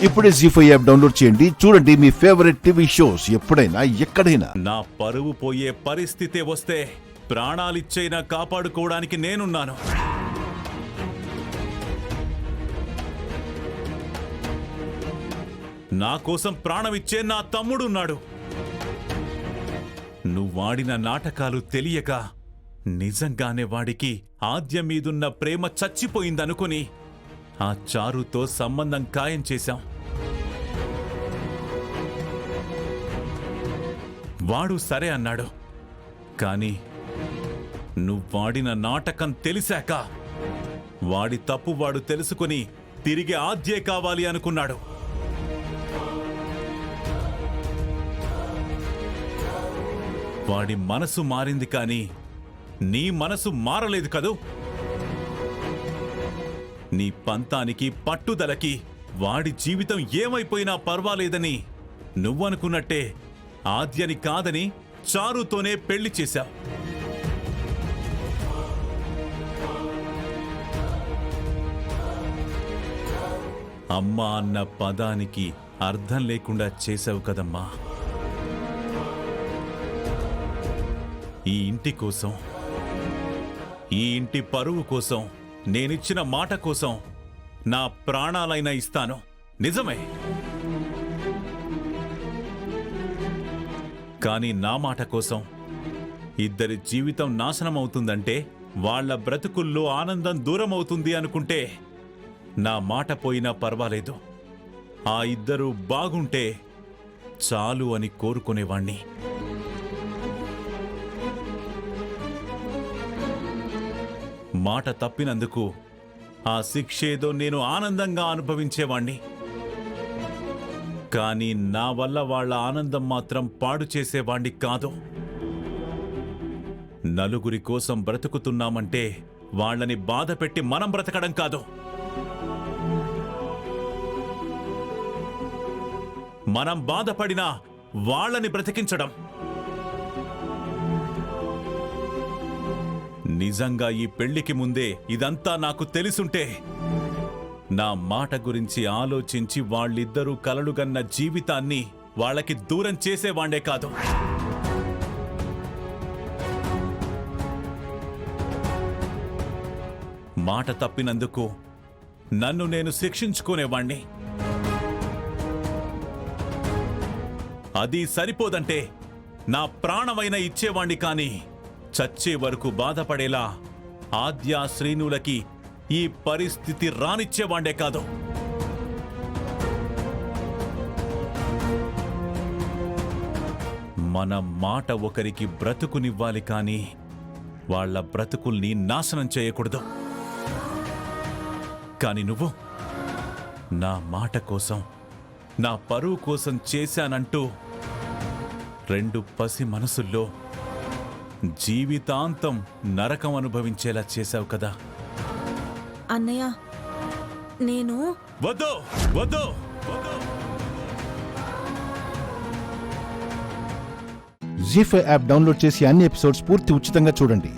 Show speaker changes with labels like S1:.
S1: ఇప్పుడే జీ5 app download చేయండి. చూడండి మీ ఫేవరెట్ టీవీ షోస్ ఎప్పుడైనా ఎక్కడైనా.
S2: నా పరువు పోయే పరిస్థితి వస్తే ప్రాణాలిచ్చైనా కాపాడుకోవడానికి నేనున్నాను. నా కోసం ప్రాణమిచ్చే నా తమ్ముడున్నాడు. నువ్వాడిన నాటకాలు తెలియక నిజంగానే వాడికి ఆద్య మీదున్న ప్రేమ చచ్చిపోయిందనుకుని ఆ చారుతో సంబంధం ఖాయం చేశాం. వాడు సరే అన్నాడు. కాని నువ్వాడిన నాటకం తెలిసాక వాడి తప్పు వాడు తెలుసుకుని తిరిగి ఆద్యే కావాలి అనుకున్నాడు. వాడి మనసు మారింది కాని నీ మనసు మారలేదు కదూ. నీ పంతానికి పట్టుదలకి వాడి జీవితం ఏమైపోయినా పర్వాలేదని నువ్వనుకున్నట్టే ఆద్యని కాదని చారుతోనే పెళ్లి చేశావు. అమ్మా అన్న పదానికి అర్థం లేకుండా చేశావు కదమ్మా. ఈ ఇంటి కోసం, ఈ ఇంటి పరువు కోసం, నేనిచ్చిన మాట కోసం నా ప్రాణాలైనా ఇస్తాను. నిజమే. కానీ నా మాట కోసం ఇద్దరి జీవితం నాశనమవుతుందంటే, వాళ్ల బ్రతుకుల్లో ఆనందం దూరమవుతుంది అనుకుంటే నా మాట పోయినా పర్వాలేదు. ఆ ఇద్దరూ బాగుంటే చాలు అని కోరుకునేవాణ్ణి. మాట తప్పినందుకు ఆ శిక్షేదో నేను ఆనందంగా అనుభవించేవాణ్ణి. కానీ నా వల్ల వాళ్ల ఆనందం మాత్రం పాడు చేసేవాణ్ణి కాదు. నలుగురి కోసం బ్రతుకుతున్నామంటే వాళ్లని బాధ పెట్టి మనం బ్రతకడం కాదు. మనం బాధపడినా వాళ్లని బ్రతికించడం. నిజంగా ఈ పెళ్లికి ముందే ఇదంతా నాకు తెలుసుంటే నా మాట గురించి ఆలోచించి వాళ్ళిద్దరూ కలలుగన్న జీవితాన్ని వాళ్ళకి దూరం చేసేవాళ్లే కాదు. మాట తప్పినందుకు నన్ను నేను శిక్షించుకునేవాణ్ణి. అది సరిపోదంటే నా ప్రాణమైనా ఇచ్చేవాణ్ణి. కానీ చచ్చే వరకు బాధపడేలా ఆద్య శ్రీనులకి ఈ పరిస్థితి రానిచ్చేవాండే కాదు. మన మాట ఒకరికి బ్రతుకునివ్వాలి కానీ వాళ్ల బ్రతుకుల్ని నాశనం చేయకూడదు. కాని నువ్వు నా మాట కోసం, నా పరువు కోసం చేశానంటూ రెండు పసి మనసుల్లో జీవితాంతం నరకం అనుభవించేలా చేశావు కదా.
S3: అన్నయ్య, నేను
S2: వద్దు వద్దు.
S1: జీ5 యాప్ డౌన్లోడ్ చేసి అన్ని ఎపిసోడ్స్ పూర్తి ఉచితంగా చూడండి.